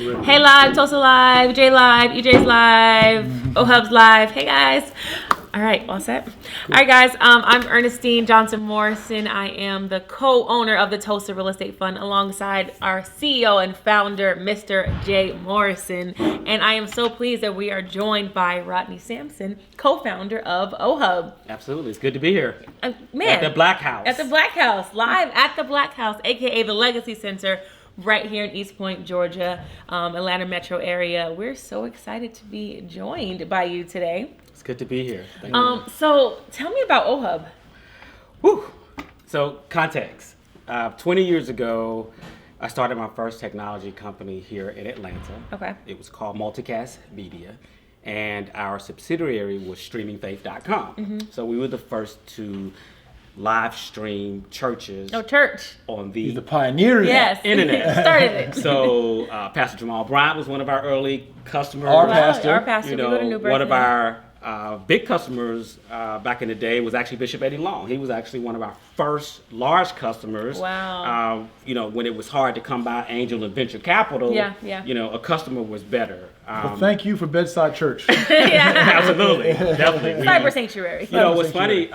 Hey live, Tosa live, Jay live, EJ's live, OHub's live. Hey guys. All right, all set? Cool. All right, guys. I'm Ernestine Johnson Morrison. I am the co-owner of the Tosa Real Estate Fund alongside our CEO and founder, Mr. Jay Morrison. And I am so pleased that we are joined by Rodney Sampson, co-founder of OHub. Absolutely. It's good to be here. Man. At the Black House. At the Black House. Live at the Black House, a.k.a. the Legacy Center, right here in East Point, Georgia, Atlanta metro area. We're so excited to be joined by you today. It's good to be here. So tell me about OHub. Whew. So context. 20 years ago, I started my first technology company here in Atlanta. Okay. It was called Multicast Media, and our subsidiary was streamingfaith.com. Mm-hmm. So we were the first to live stream churches. Oh, church. On the He's the pioneer. Yes. internet. Started it. So Pastor Jamal Bryant was one of our early customers. Our pastor. Our pastor. You know, one of our big customers back in the day was actually Bishop Eddie Long. He was actually one of our first large customers. Wow. You know, when it was hard to come by angel and venture capital, you know, a customer was better. Well, thank you for Bedside Church. Absolutely. Definitely. Cyber sanctuary. You know, what's funny,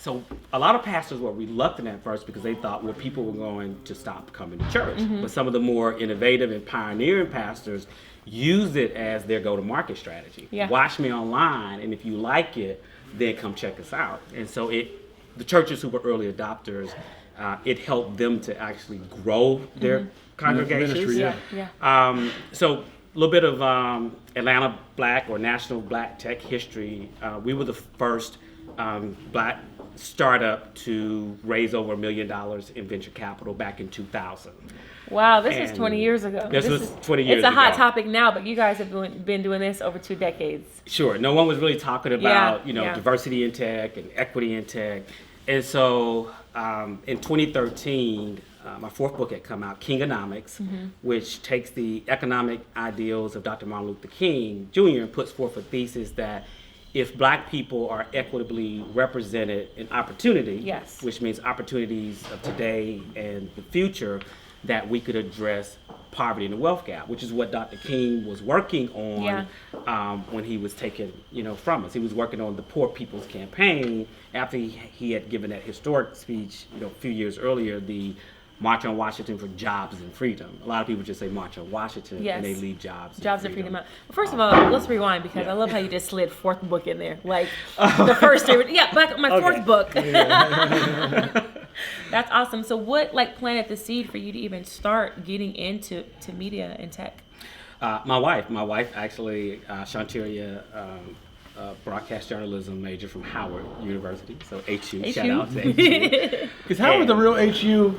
so a lot of pastors were reluctant at first because they thought, well, people were going to stop coming to church. Mm-hmm. But some of the more innovative and pioneering pastors use it as their go-to-market strategy. Yeah. Watch me online, and if you like it, then come check us out. And so the churches who were early adopters, it helped them to actually grow their congregations. Ministry, So a little bit of Atlanta Black or National Black Tech history. We were the first Black startup to raise over $1 million in venture capital back in 2000. Wow, this was 20 years ago. This was 20 years It's ago. a hot topic now, but you guys have been doing this over 2 decades. Sure. No one was really talking about, diversity in tech and equity in tech. And so in 2013, my fourth book had come out, Kingonomics, which takes the economic ideals of Dr. Martin Luther King Jr. and puts forth a thesis that if Black people are equitably represented in opportunity, which means opportunities of today and the future, that we could address poverty and the wealth gap, which is what Dr. King was working on when he was taken, from us. He was working on the Poor People's Campaign after he had given that historic speech, a few years earlier, the March on Washington for Jobs and Freedom. A lot of people just say March on Washington and they leave jobs and freedom. Well, first of all, let's rewind because I love how you just slid fourth book in there. Like the first three. Yeah, but my fourth book. That's awesome. So what planted the seed for you to even start getting into media and tech? My wife actually, Shantaria, broadcast journalism major from Howard University, so HU. Shout out to HU. Is Howard the real HU?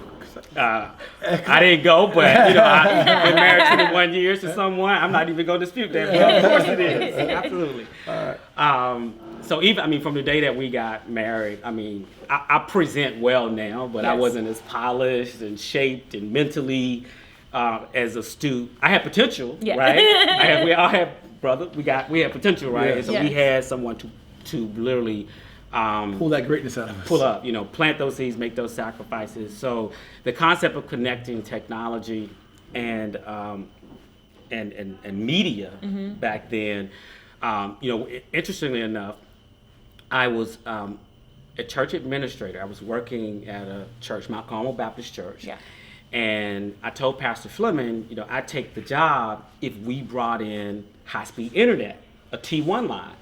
I didn't go, but I've been married 21 years to someone. I'm not even going to dispute that. But of course it is. Absolutely. All right. So even, from the day that we got married, I present well now, but I wasn't as polished and shaped and mentally as astute. I had potential, right? We all have brothers. We have potential, right? And so we had someone to literally pull that greatness out of us. Pull up, plant those seeds, make those sacrifices. So the concept of connecting technology and media back then, interestingly enough, I was a church administrator. I was working at a church, Mount Carmel Baptist Church. Yeah. And I told Pastor Fleming, I'd take the job if we brought in high-speed internet, a T1 line.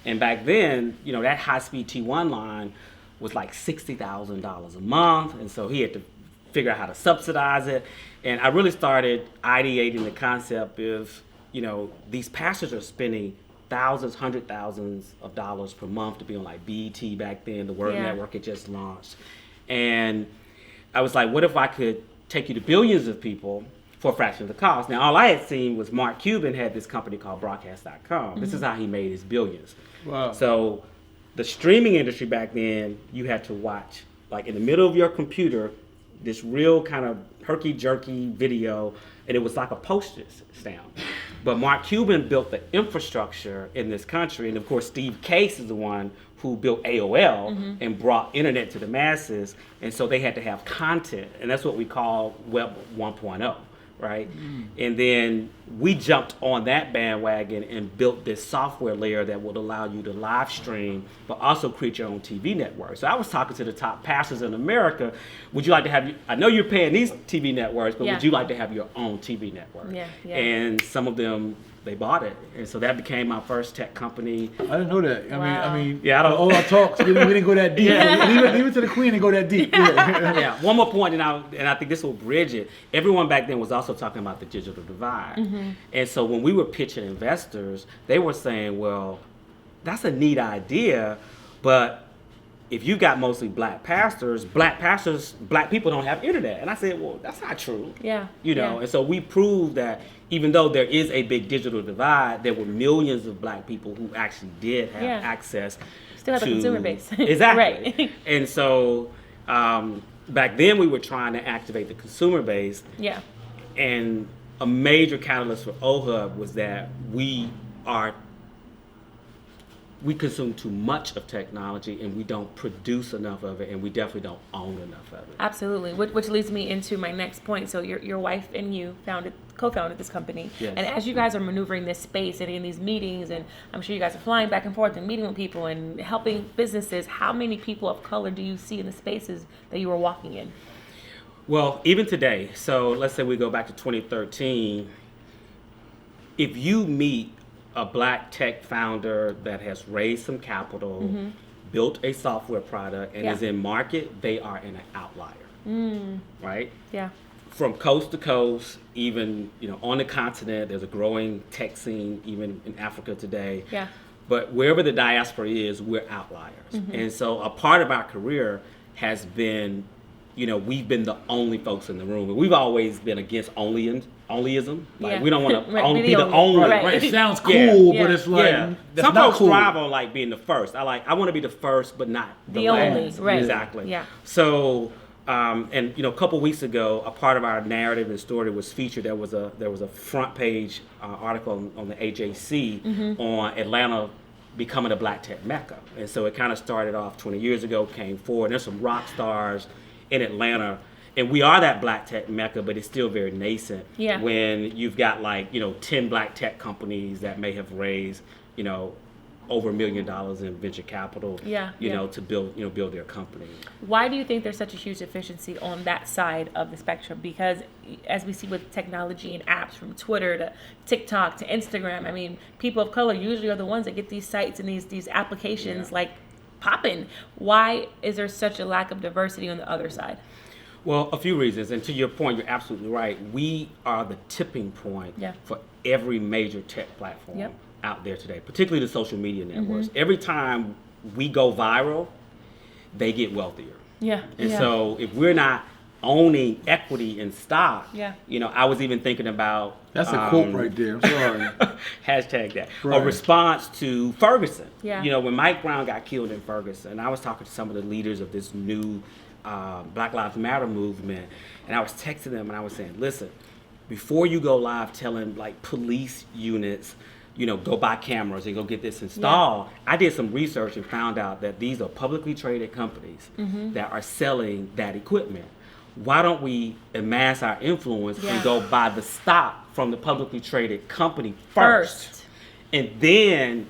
And back then, that high-speed T1 line was like $60,000 a month. And so he had to figure out how to subsidize it. And I really started ideating the concept of, these pastors are spending thousands, hundred thousands of dollars per month to be on like BET back then. The Word Network had just launched. And I was like, what if I could take you to billions of people for a fraction of the cost? Now, all I had seen was Mark Cuban had this company called broadcast.com. This is how he made his billions. Wow. So the streaming industry back then, you had to watch, like in the middle of your computer, this real kind of herky-jerky video, and it was like a postage stamp. But Mark Cuban built the infrastructure in this country, and of course Steve Case is the one who built AOL and brought internet to the masses, and so they had to have content, and that's what we call Web 1.0, right? And then we jumped on that bandwagon and built this software layer that would allow you to live stream, but also create your own TV network. So I was talking to the top pastors in America. Would you like to have, I know you're paying these TV networks, but would you like to have your own TV network? Yeah. And some of them, they bought it. And so that became my first tech company. I didn't know that. I mean, yeah, I don't, all our talks, we didn't go that deep. Leave it to the queen and go that deep. Yeah. One more point, and I think this will bridge it. Everyone back then was also talking about the digital divide. And so when we were pitching investors, they were saying, well, that's a neat idea, but if you've got mostly black pastors, black people don't have internet. And I said, well, that's not true. Yeah. And so we proved that even though there is a big digital divide, there were millions of black people who actually did have access. Still have a consumer base. Exactly. Right. And so back then we were trying to activate the consumer base. Yeah. And a major catalyst for OHUB was that we consume too much of technology and we don't produce enough of it, and we definitely don't own enough of it. Absolutely, which leads me into my next point. So your wife and you co-founded this company, yes. And as you guys are maneuvering this space and in these meetings, and I'm sure you guys are flying back and forth and meeting with people and helping businesses, how many people of color do you see in the spaces that you were walking in? Well, even today, so let's say we go back to 2013, if you meet a black tech founder that has raised some capital, built a software product, and is in market, they are an outlier, right? Yeah. From coast to coast, even on the continent, there's a growing tech scene, even in Africa today. Yeah. But wherever the diaspora is, we're outliers. And so a part of our career has been, we've been the only folks in the room. And we've always been against onlyism. Like we don't want to be the only. Right. It sounds cool, but it's like that's some not folks cool. thrive on like being the first. I want to be the first, but not the only. last. Right. Exactly. Yeah. So, and a couple weeks ago, a part of our narrative and story was featured. There was a front page article on the AJC on Atlanta becoming a black tech mecca. And so it kind of started off 20 years ago, came forward. There's some rock stars in Atlanta. And we are that black tech mecca, but it's still very nascent. Yeah. When you've got 10 black tech companies that may have raised, over $1 million in venture capital, to build their company. Why do you think there's such a huge deficiency on that side of the spectrum? Because as we see with technology and apps, from Twitter to TikTok to Instagram, I mean, people of color usually are the ones that get these sites and these applications popping. Why is there such a lack of diversity on the other side? Well, a few reasons, and to your point, you're absolutely right. We are the tipping point for every major tech platform out there today, particularly the social media networks. Every time we go viral, they get wealthier. Yeah. And so if we're not owning equity in stock, I was even thinking about... That's a quote right there. I'm sorry. Hashtag that. Right. A response to Ferguson. Yeah. When Mike Brown got killed in Ferguson, I was talking to some of the leaders of this new Black Lives Matter movement, and I was texting them and I was saying, listen, before you go live telling police units, go buy cameras and go get this installed, I did some research and found out that these are publicly traded companies that are selling that equipment. Why don't we amass our influence and go buy the stock from the publicly traded company first. And then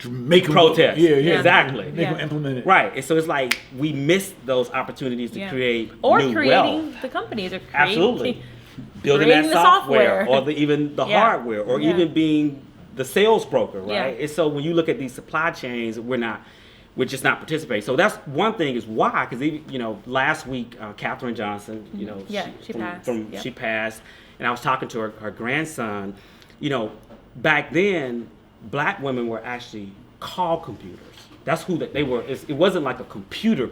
make them protest. Yeah, exactly. Make them implement it. Right. And so it's like we missed those opportunities to create new creating wealth. the companies, or Absolutely. Building that the software or even the hardware, or even being the sales broker, right? Yeah. And so when you look at these supply chains, we're just not participating. So that's one thing is why, because last week Katherine Johnson, she passed, and I was talking to her grandson. Back then, black women were actually call computers. That's who they were. It wasn't like a computer.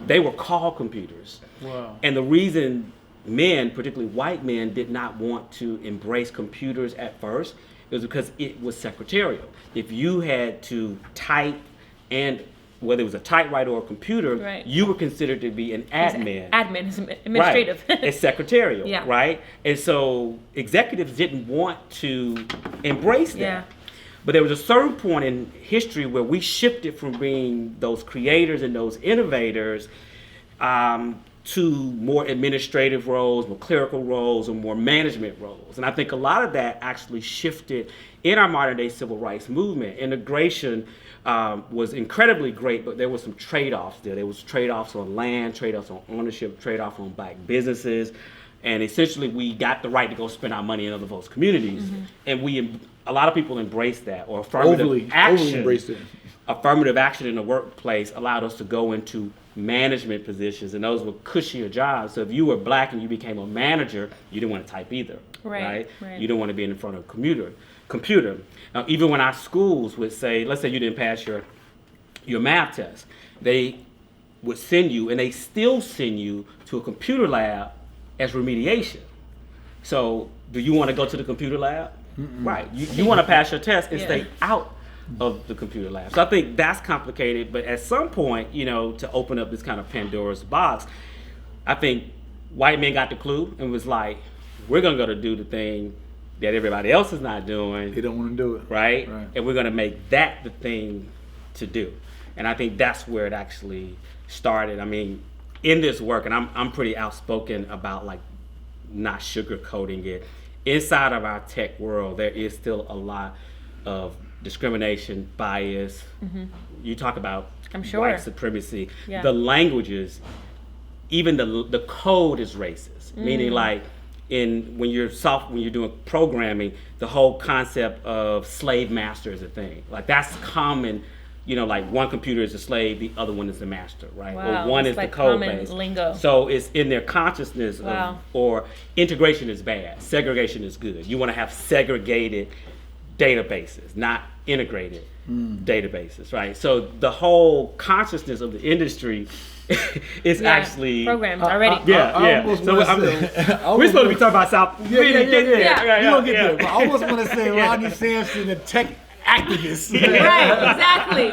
They were call computers. Wow. And the reason men, particularly white men, did not want to embrace computers at first was because it was secretarial. If you had to type, and whether it was a typewriter or a computer, you were considered to be an admin. Admin is administrative. Right. It's secretarial, Yeah. right? And so executives didn't want to embrace that. Yeah. But there was a certain point in history where we shifted from being those creators and those innovators to more administrative roles, more clerical roles, or more management roles. And I think a lot of that actually shifted in our modern day civil rights movement. Integration was incredibly great, but there were some trade-offs there. There was trade-offs on land, trade-offs on ownership, trade-offs on black businesses. And essentially we got the right to go spend our money in other folks' communities. And a lot of people embraced that, or affirmative action. Overly embraced it. Affirmative action in the workplace allowed us to go into management positions, and those were cushier jobs. So if you were black and you became a manager, you didn't want to type either, right? You didn't want to be in front of a computer. Now, even when our schools would say, let's say you didn't pass your math test, they would send you, and they still send you to a computer lab as remediation. So do you want to go to the computer lab? Right. You want to pass your test and stay out of the computer lab. So I think that's complicated, but at some point, to open up this kind of Pandora's box, I think white men got the clue and was like, we're going to go to do the thing that everybody else is not doing. They don't want to do it. Right? And we're going to make that the thing to do. And I think that's where it actually started. I mean, in this work, and I'm pretty outspoken about like not sugarcoating it, inside of our tech world, there is still a lot of discrimination, bias. You talk about white supremacy. The languages, even the code is racist. Meaning like when you're doing programming, the whole concept of slave master is a thing. Like that's common. Like one computer is a slave, the other one is the master, right? Wow. Or one it's is like the code common base. Lingo. So it's in their consciousness or integration is bad, segregation is good. You want to have segregated databases, not integrated databases, right? So the whole consciousness of the industry is actually programmed already. We're supposed to be talking about South. Yeah. You don't get there. But I almost want to say Rodney Sampson, the tech activist. Right, exactly.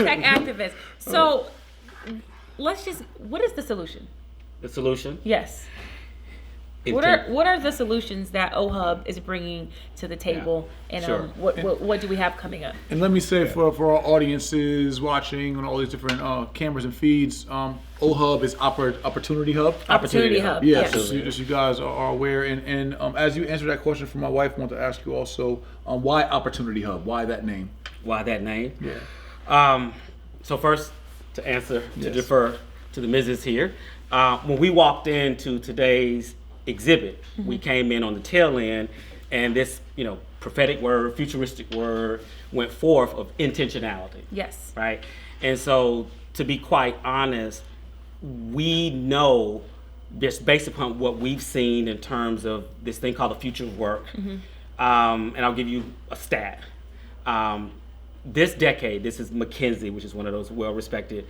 Tech activist. So what is the solution? The solution? Yes. What are the solutions that OHUB is bringing to the table, and what do we have coming up? And let me say for our audiences watching on all these different cameras and feeds, OHUB is Opportunity Hub. Opportunity Hub. Yes, just you guys are aware. And as you answer that question for my wife, I want to ask you also, why Opportunity Hub? Why that name? Why that name? Yeah. So first, to answer, to defer to the Mrs. here, when we walked into today's exhibit, we came in on the tail end, and this prophetic word, futuristic word went forth of intentionality. Yes. Right. And so, to be quite honest, we know just based upon what we've seen in terms of this thing called the future of work, and I'll give you a stat. This decade, this is McKinsey, which is one of those well-respected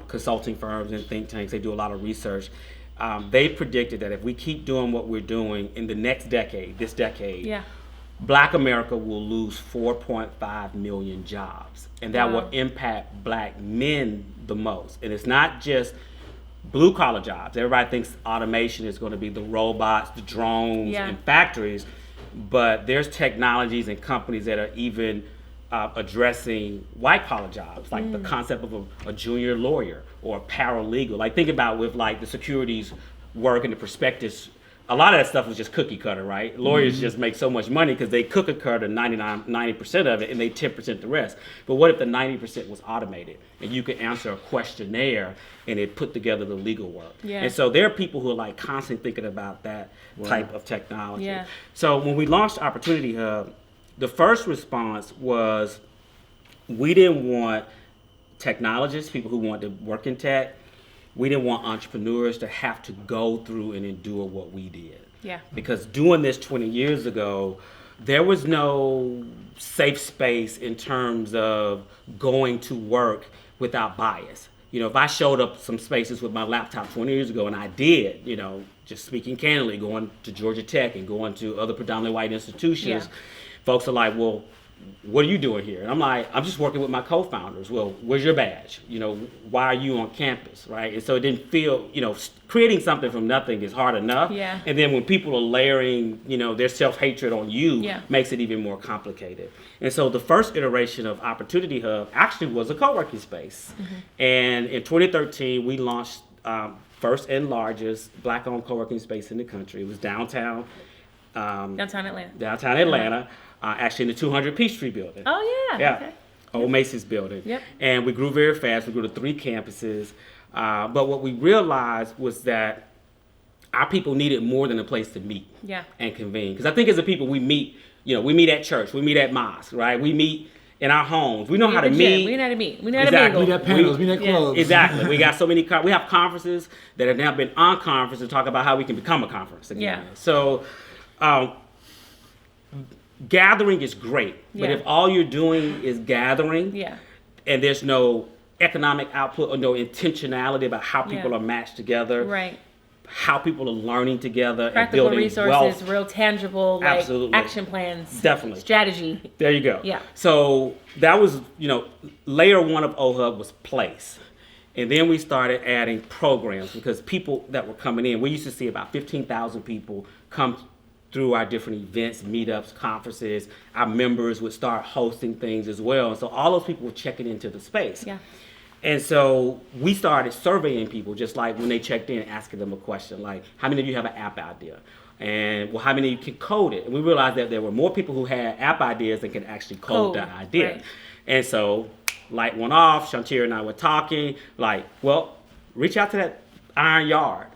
consulting firms and think tanks. They do a lot of research. They predicted that if we keep doing what we're doing in the next decade, Black America will lose 4.5 million jobs, and that will impact Black men the most. And it's not just blue collar jobs. Everybody thinks automation is going to be the robots, the drones, and factories, but there's technologies and companies that are even addressing white collar jobs, like the concept of a junior lawyer or a paralegal. Like think about with like the securities work and the prospectus, a lot of that stuff was just cookie cutter, right? Lawyers just make so much money because they cookie cutter 90% of it and they 10% the rest. But what if the 90% was automated and you could answer a questionnaire and it put together the legal work? And so there are people who are like constantly thinking about that type of technology. So when we launched Opportunity Hub, the first response was we didn't want technologists, people who wanted to work in tech. We didn't want entrepreneurs to have to go through and endure what we did. Because doing this 20 years ago, there was no safe space in terms of going to work without bias. If I showed up some spaces with my laptop 20 years ago, and I did, just speaking candidly, going to Georgia Tech and going to other predominantly white institutions, folks are like, well, what are you doing here? And I'm like, I'm just working with my co-founders. Well, where's your badge? Why are you on campus, right? And so it didn't feel, creating something from nothing is hard enough. And then when people are layering, their self-hatred on you, makes it even more complicated. And so the first iteration of Opportunity Hub actually was a co-working space. And in 2013, we launched first and largest Black-owned co-working space in the country. It was downtown. Downtown Atlanta. Downtown Atlanta, actually in the 200 Peachtree building. Oh, yeah. Yeah. Okay. Old Macy's building. Yep. And we grew very fast. We grew to 3 campuses. But what we realized was that our people needed more than a place to meet and convene. Because I think as a people, we meet at church, we meet at mosque, right? We meet in our homes. We know how to meet. We know how to meet. We know how to Exactly. We mingle. got panels, we got clubs. Exactly. We got so many. We have conferences that have now been on conference to talk about how we can become a conference again. Yeah. So, gathering is great, but if all you're doing is gathering, and there's no economic output or no intentionality about how people are matched together, right? How people are learning together, Practical and building resources, wealth. real tangible, like Absolutely. action plans, Definitely. strategy. There you go. Yeah. So that was, layer 1 of OHUB was place. And then we started adding programs because people that were coming in, we used to see about 15,000 people come through our different events, meetups, conferences. Our members would start hosting things as well. And so all those people were checking into the space. Yeah. And so we started surveying people, just like when they checked in, asking them a question like, how many of you have an app idea? And well, how many of you can code it? And we realized that there were more people who had app ideas than could actually code the idea. Right. And so light went off, Shantir and I were talking, like, well, reach out to that Iron Yard.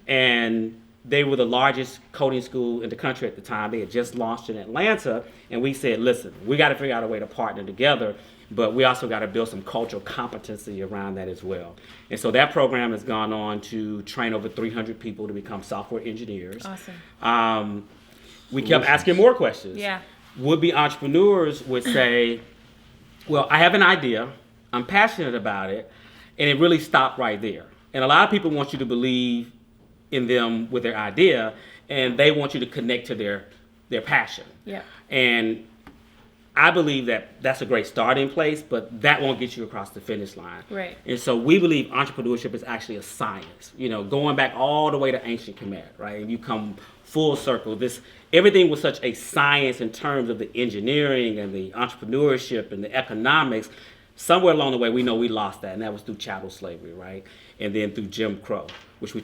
And they were the largest coding school in the country at the time. They had just launched in Atlanta. And we said, listen, we got to figure out a way to partner together, but we also got to build some cultural competency around that as well. And so that program has gone on to train over 300 people to become software engineers. Awesome. We kept asking more questions. Yeah. Would-be entrepreneurs would say, well, I have an idea, I'm passionate about it, and it really stopped right there. And a lot of people want you to believe in them with their idea, and they want you to connect to their passion. Yeah. And I believe that that's a great starting place, but that won't get you across the finish line. Right. And so we believe entrepreneurship is actually a science, going back all the way to ancient Kemet, right? And you come full circle. Everything was such a science in terms of the engineering and the entrepreneurship and the economics. Somewhere along the way, we know we lost that, and that was through chattel slavery, right? And then through Jim Crow, which we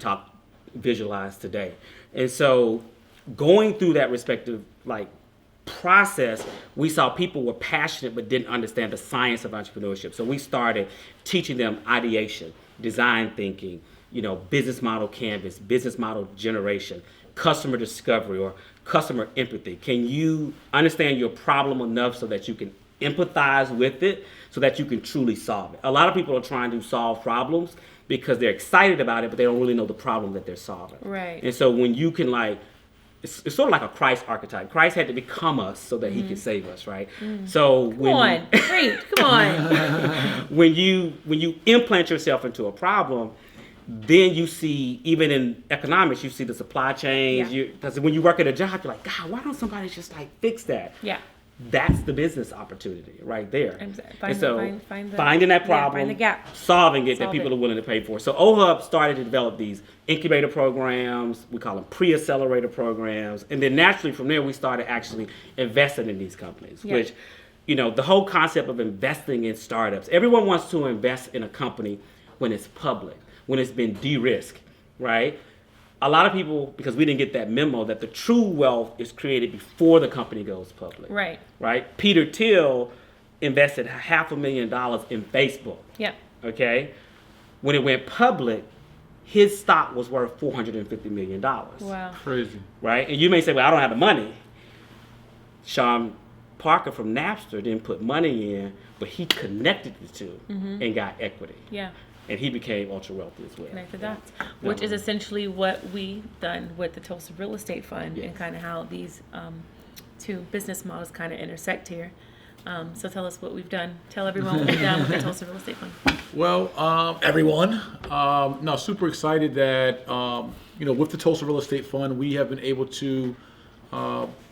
visualize today. And so going through that respective, process, we saw people were passionate but didn't understand the science of entrepreneurship. So we started teaching them ideation, design thinking, business model canvas, business model generation, customer discovery, or customer empathy. Can you understand your problem enough so that you can empathize with it so that you can truly solve it? A lot of people are trying to solve problems because they're excited about it, but they don't really know the problem that they're solving. Right. And so when you can it's sort of like a Christ archetype. Christ had to become us so that he could save us, right? So Come on. when you implant yourself into a problem, then you see, even in economics, you see the supply chains. Because when you work at a job, you're like, God, why don't somebody just fix that? Yeah. That's the business opportunity right there. Finding that problem, find the gap, solving it that people are willing to pay for. So OHUB started to develop these incubator programs. We call them pre-accelerator programs. And then naturally from there, we started actually investing in these companies, which, the whole concept of investing in startups, everyone wants to invest in a company when it's public, when it's been de-risked, right? A lot of people, because we didn't get that memo, that the true wealth is created before the company goes public. Right. Right? Peter Thiel invested $500,000 in Facebook. Yeah. Okay? When it went public, his stock was worth $450 million. Wow. Crazy. Right? And you may say, well, I don't have the money. Sean Parker from Napster didn't put money in, but he connected the two and got equity. Yeah. And he became ultra wealthy as well. Connect the dots, which is essentially what we done with the Tulsa Real Estate Fund, and kind of how these two business models kind of intersect here. So tell us what we've done. Tell everyone what we've done with the Tulsa Real Estate Fund. Well, everyone, super excited that with the Tulsa Real Estate Fund, we have been able to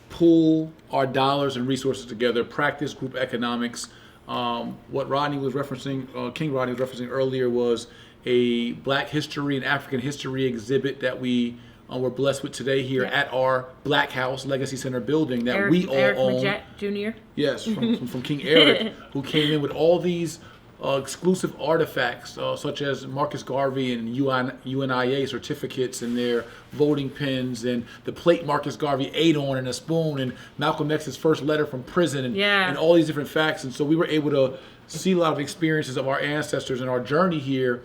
pool our dollars and resources together, practice group economics. What Rodney was referencing, King Rodney was referencing earlier, was a Black history and African history exhibit that we were blessed with today here at our Black House Legacy Center building that we all Eric own. Majette Jr. Yes, from King Eric, who came in with all these exclusive artifacts such as Marcus Garvey and UNIA certificates and their voting pins and the plate Marcus Garvey ate on and a spoon and Malcolm X's first letter from prison and all these different facts. And so we were able to see a lot of experiences of our ancestors and our journey here.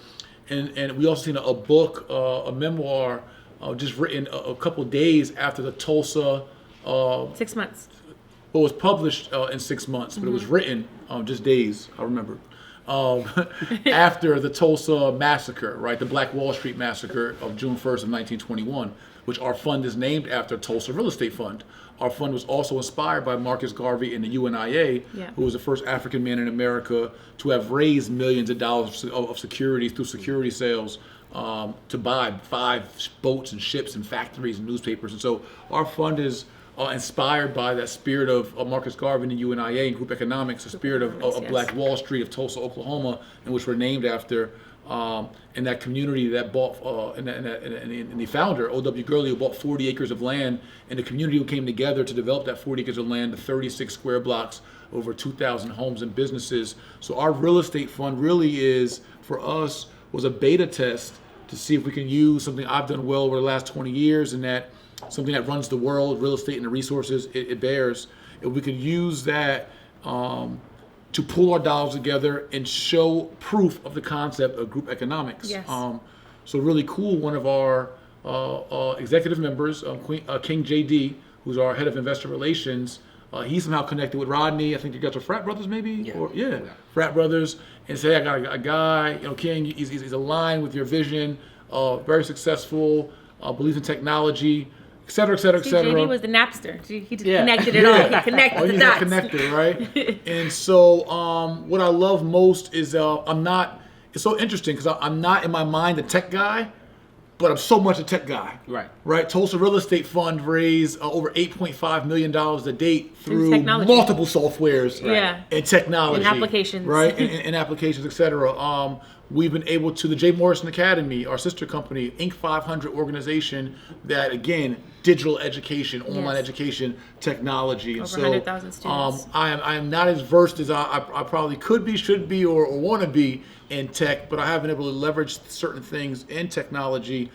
And we also seen a book, a memoir, just written a couple of days after the Tulsa. 6 months. Well, it was published in 6 months, but it was written just days, I remember. After the Tulsa massacre, right? The Black Wall Street massacre of June 1st of 1921, which our fund is named after, Tulsa Real Estate Fund. Our fund was also inspired by Marcus Garvey and the UNIA, who was the first African man in America to have raised millions of dollars of securities through security sales to buy 5 boats and ships and factories and newspapers. And so our fund is inspired by that spirit of Marcus Garvey and the UNIA and group economics, the spirit of Black Wall Street of Tulsa, Oklahoma, in which we're named after. And that community that bought, and the founder, O.W. Gurley, who bought 40 acres of land, and the community who came together to develop that 40 acres of land to 36 square blocks, over 2,000 homes and businesses. So our real estate fund really is, for us, was a beta test to see if we can use something I've done well over the last 20 years, and that something that runs the world, real estate and the resources it bears. If we could use that to pull our dollars together and show proof of the concept of group economics. Yes. So really cool, one of our executive members, King JD, who's our head of investor relations, he's somehow connected with Rodney. I think you guys are frat brothers maybe? Frat brothers. And say, I got a guy, King, he's aligned with your vision, very successful, believes in technology, et cetera, et cetera, et cetera. JD was the Napster. He just connected it all. He connected the dots. Connected, right? And so what I love most is it's so interesting because I'm not in my mind a tech guy, but I'm so much a tech guy. Right? Tulsa Real Estate Fund raised over $8.5 million to date through multiple softwares and technology. And applications. Right? and applications, et cetera. We've been able to, the Jay-Morrison-Academy, our sister company, Inc. 500 organization that, again, digital education, online education, technology. And over 100,000 students. I am not as versed as I probably could be, should be, or want to be in tech, but I have been able to leverage certain things in technology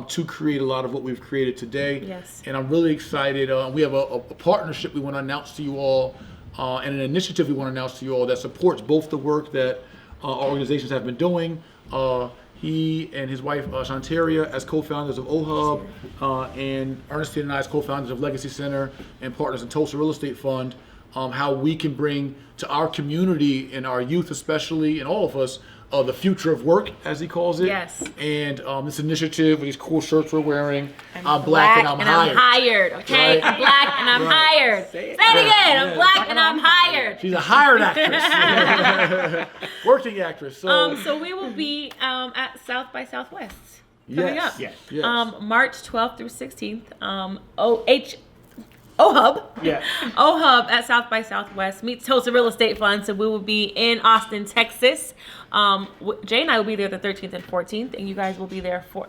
to create a lot of what we've created today. Yes. And I'm really excited. We have a partnership we want to announce to you all and an initiative we want to announce to you all that supports both the work that our organizations have been doing. He and his wife, Shantaria, as co-founders of OHUB, and Ernestine and I as co-founders of Legacy Center and partners in Tulsa Real Estate Fund, how we can bring to our community and our youth especially, and all of us, the future of work, as he calls it. Yes. And this initiative with these cool shirts we're wearing. I'm black and I'm hired. Okay? Right? I'm black and I'm hired. Say it again. I'm black and I'm hired. She's a hired actress. Working actress. So we will be at South by Southwest coming up. Yes. March 12th through 16th. OHUB. OHUB at South by Southwest meets Tulsa Real Estate Fund. So we will be in Austin, Texas. Jay and I will be there the 13th and 14th, and you guys will be there for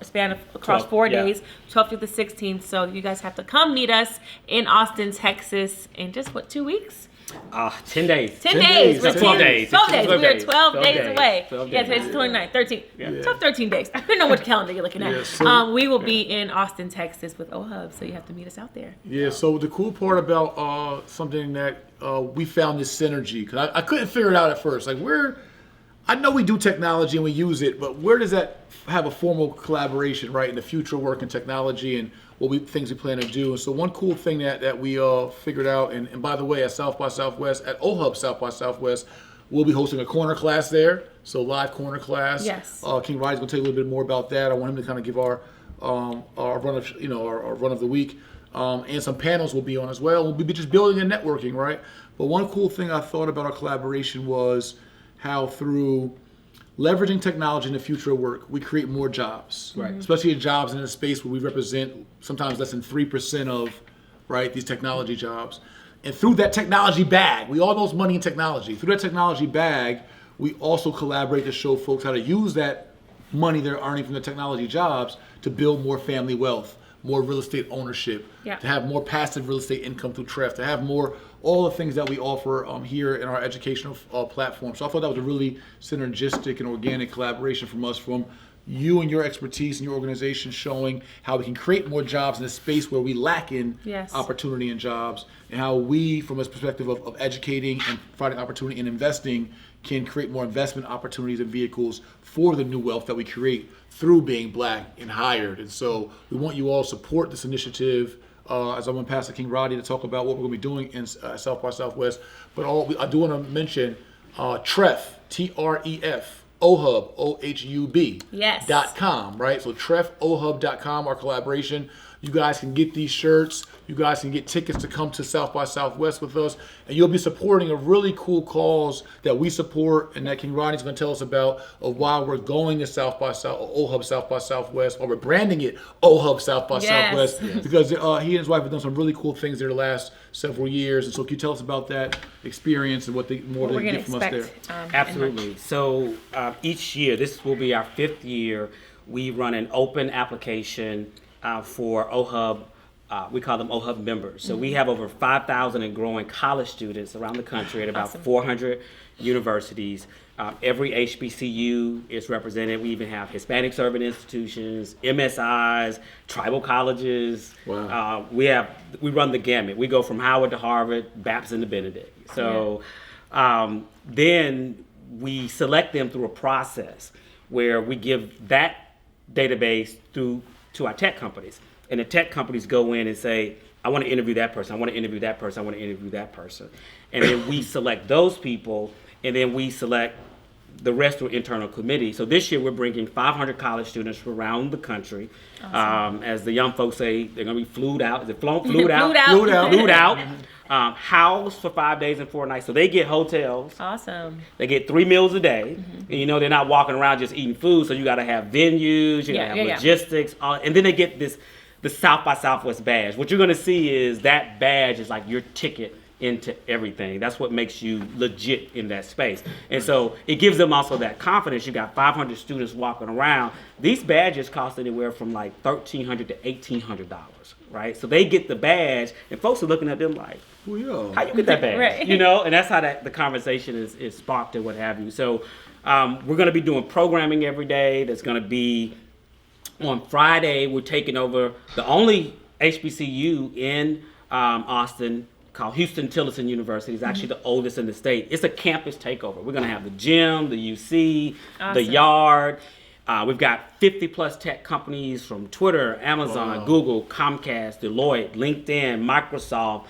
across 4 days, 12th through the 16th. So you guys have to come meet us in Austin, Texas in just 2 weeks? 10 days. 10 days. We're 12 days. 12 days. We are 12 days away. 12 Yeah, days. today's 29, 13. Tough 13 days. I don't know what calendar you're looking at. We will be in Austin, Texas with OHUB, so you have to meet us out there. Yeah, so the cool part about something that we found this synergy, because I couldn't figure it out at first. Like, I know we do technology and we use it, but where does that have a formal collaboration, right, in the future work in technology and things we plan to do? And so one cool thing that we figured out, and by the way, at South by Southwest, at OHUB South by Southwest, we'll be hosting a corner class there, so live corner class. Yes. King Rodney's gonna tell you a little bit more about that. I want him to kind of give our run of our run of the week, and some panels will be on as well. We'll be just building and networking, right? But one cool thing I thought about our collaboration was how through leveraging technology in the future of work, we create more jobs, right? Especially jobs in a space where we represent sometimes less than 3% of, right, these technology jobs. And through that technology bag, we all know it's money in technology. Through that technology bag, we also collaborate to show folks how to use that money they're earning from the technology jobs to build more family wealth, more real estate ownership, Yeah. to have more passive real estate income through TREF, to have more, all the things that we offer here in our educational platform. So I thought that was a really synergistic and organic collaboration from us, from you and your expertise and your organization, showing how we can create more jobs in a space where we lack in opportunity and jobs, and how we, from a perspective of educating and providing opportunity and investing, can create more investment opportunities and vehicles for the new wealth that we create through being black and hired. And so we want you all to support this initiative. As I want to pass to King Rodney to talk about what we're going to be doing in South by Southwest. But I do want to mention TREF, T-R-E-F, OHUB, O-H-U-B, .com, right? So TREFOHUB.com, our collaboration. You guys can get these shirts. You guys can get tickets to come to South by Southwest with us. And you'll be supporting a really cool cause that we support and that King Rodney's going to tell us about, of why we're going to South by OHUB South by Southwest, or we're branding it OHUB South by Southwest, because he and his wife have done some really cool things there the last several years. And so can you tell us about that experience and what they get from us there? Absolutely. So each year, this will be our 5th year, we run an open application for OHUB. We call them OHUB members. So we have over 5,000 and growing college students around the country at about 400 universities. Every HBCU is represented. We even have Hispanic serving institutions, MSIs, tribal colleges. Wow. We run the gamut. We go from Howard to Harvard, Babson to Benedict. So then we select them through a process where we give that database to our tech companies. And the tech companies go in and say, I want to interview that person, I want to interview that person, I want to interview that person. And then we select those people, and then we select the rest through internal committee. So this year we're bringing 500 college students from around the country. Awesome. As the young folks say, they're going to be flued out. Is it flued out? Flued out. Housed for 5 days and 4 nights. So they get hotels. Awesome. They get 3 meals a day. And they're not walking around just eating food. So you got to have venues, you got to have logistics. And then they get the South by Southwest badge. What you're going to see is that badge is like your ticket into everything. That's what makes you legit in that space. And so it gives them also that confidence. You got 500 students walking around. These badges cost anywhere from like $1,300 to $1,800, right? So they get the badge, and folks are looking at them like, how you get that badge? Right. And that's how the conversation is sparked and what have you. So we're going to be doing programming every day. That's going to be on Friday. We're taking over the only HBCU in Austin, called Houston-Tillotson University. It's actually the oldest in the state. It's a campus takeover. We're going to have the gym, the UC, the yard. We've got 50 plus tech companies from Twitter, Amazon, Google, Comcast, Deloitte, LinkedIn, Microsoft,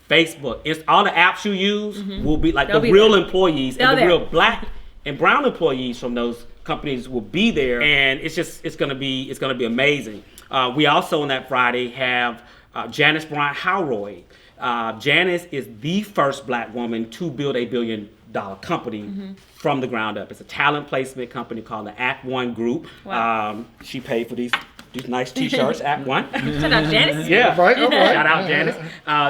Facebook. It's all the apps you use will be like the real employees and the real black and brown employees from those companies will be there, and it's gonna be amazing. We also on that Friday have Janice Bryant Howroyd. Janice is the first black woman to build $1 billion company from the ground up. It's a talent placement company called the Act One Group. Wow. She paid for these nice t-shirts, Act One. Shout out Janice. Yeah, right. Shout out Janice.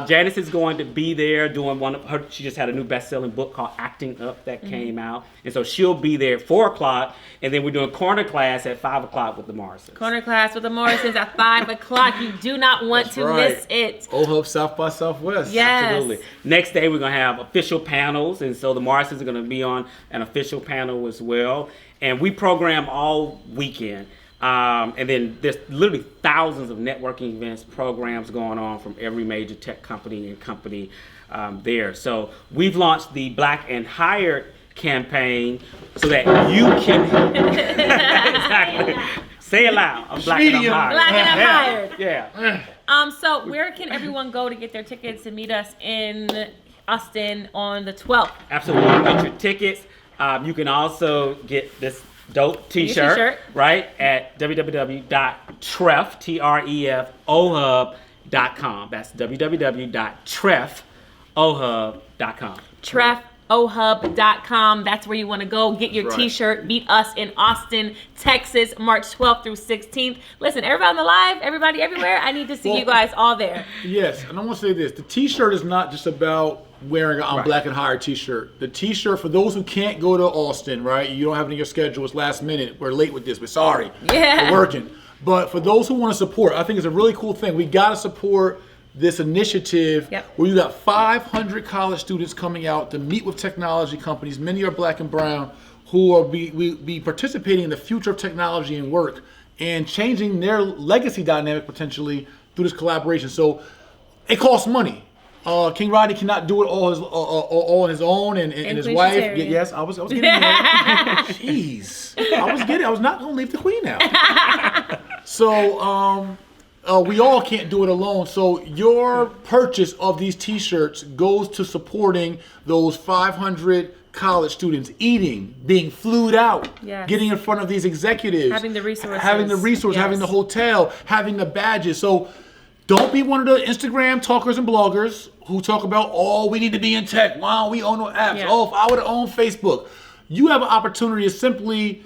Janice is going to be there doing one of her. She just had a new best-selling book called Acting Up that came out, and so she'll be there at 4:00, and then we're doing corner class at 5:00 with the Morrisons. Corner class with the Morrisons at 5:00. You do not want to miss it. OHUB South by Southwest. Yes. Absolutely. Next day we're gonna have official panels, and so the Morrisons are gonna be on an official panel as well, and we program all weekend. And then there's literally thousands of networking events, programs going on from every major tech company and company there. So we've launched the Black and Hired campaign so that you can exactly say it loud. I'm black and I'm hired. Black and I'm hired. Yeah. So where can everyone go to get their tickets to meet us in Austin on the 12th? Absolutely. Get your tickets. You can also get this dope t-shirt, right, at www.trefohub.com. That's www.trefohub.com. trefohub.com. That's where you want to go get your t-shirt. Meet us in Austin, Texas, March 12th through 16th. Listen, everybody on the live, everybody everywhere, I need to see you guys all there. Yes, and I want to say this. The t-shirt is not just about wearing an Black and Hired t-shirt. The t-shirt, for those who can't go to Austin, right? You don't have it in your schedule. It's last minute. We're late with this. We're sorry. Yeah. We're working. But for those who want to support, I think it's a really cool thing. We got to support this initiative where you got 500 college students coming out to meet with technology companies. Many are black and brown, who are be participating in the future of technology and work and changing their legacy dynamic potentially through this collaboration. So it costs money. King Rodney cannot do it all on his own, and his wife. Yes, I was getting there. Jeez, I was not gonna leave the queen out. So we all can't do it alone. So your purchase of these T-shirts goes to supporting those 500 college students eating, being flued out, getting in front of these executives, having the resources, having the hotel, having the badges. So don't be one of the Instagram talkers and bloggers who talk about, oh, we need to be in tech. Wow, we own no apps. Oh, if I would have owned Facebook. You have an opportunity to simply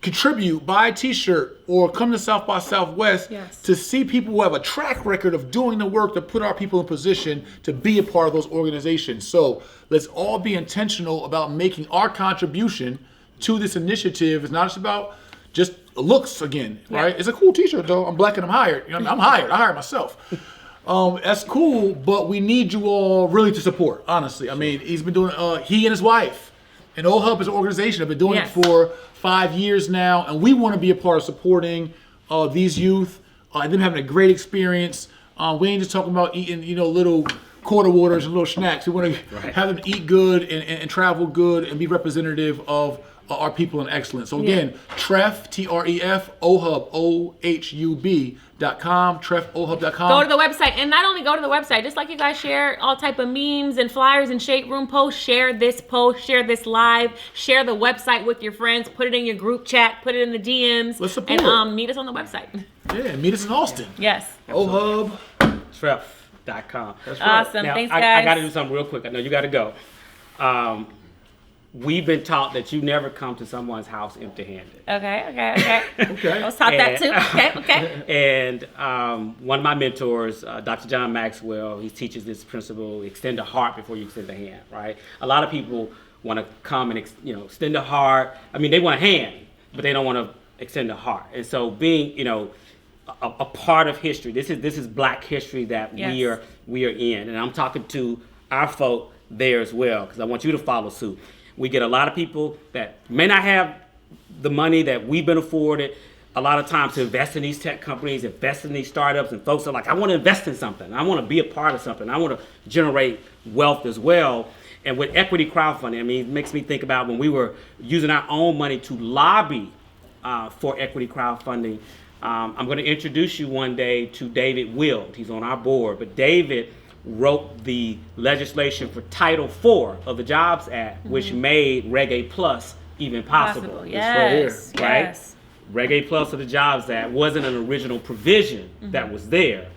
contribute, buy a T-shirt, or come to South by Southwest to see people who have a track record of doing the work to put our people in position to be a part of those organizations. So let's all be intentional about making our contribution to this initiative. It's not just about just looks again, right? It's a cool T-shirt though. I'm black and I'm hired. You know, I'm hired. I hired myself. That's cool, but we need you all really to support. Honestly, I mean, he's been doing. He and his wife, and O-Hub is an organization. Have been doing it for 5 years now, and we want to be a part of supporting these youth and them having a great experience. We ain't just talking about eating, little quarter waters and little snacks. We want to have them eat good and travel good and be representative of our people in excellence. So again, TREF, T-R-E-F, OHUB, OHUB.com, TREFOHUB.com. Go to the website, and not only go to the website, just like you guys share all type of memes and flyers and shade room posts, share this post, share this live, share the website with your friends, put it in your group chat, put it in the DMs, let's support. And meet us on the website. Yeah, meet us in Austin. Yes. OHUB, TREF.com. That's right. Awesome. Now, thanks, guys. I got to do something real quick. I know you got to go. We've been taught that you never come to someone's house empty-handed. Okay. Okay. I was taught that too. Okay. And one of my mentors, Dr. John Maxwell, he teaches this principle: extend a heart before you extend a hand. Right? A lot of people want to come and extend a heart. I mean, they want a hand, but they don't want to extend a heart. And so, being a part of history. This is Black history that we are in, and I'm talking to our folk there as well, because I want you to follow suit. We get a lot of people that may not have the money that we've been afforded a lot of times to invest in these tech companies, invest in these startups, and folks are like, I want to invest in something. I want to be a part of something. I want to generate wealth as well. And with equity crowdfunding, I mean, it makes me think about when we were using our own money to lobby for equity crowdfunding. I'm going to introduce you one day to David Wild. He's on our board, but David wrote the legislation for Title IV of the Jobs Act, which made Reg A Plus even possible. Yes. Right? Yes. Reg A Plus of the Jobs Act wasn't an original provision that was there.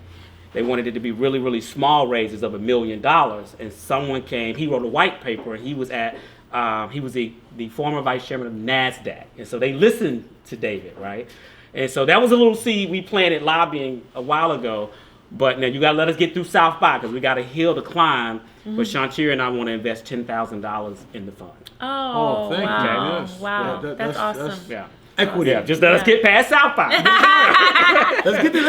They wanted it to be really, really small raises of $1 million. And someone came, he wrote a white paper, and he was the former vice chairman of NASDAQ. And so they listened to David, right? And so that was a little seed we planted lobbying a while ago. But now you got to let us get through South by, because we got a hill to climb. But Shantir and I want to invest $10,000 in the fund. Oh, thank you. Wow. Yes. Wow. Yeah, that's awesome. Equity. Yeah, just let us get past South by. Let's get these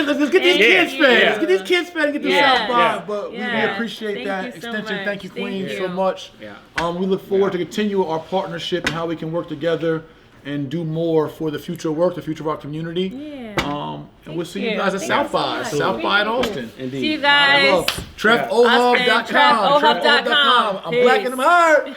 kids fed. Let's get these kids fed and get to South by. Yeah. But we appreciate that extension. Much. Thank you, Queen, Thank you. so much. Yeah. We look forward to continue our partnership and how we can work together and do more for the future work, the future of our community. And we'll see you guys at South by. South by in Austin. Indeed. See you guys. TrefOhub.com. TrefOhub.com. I'm black and I'm hard.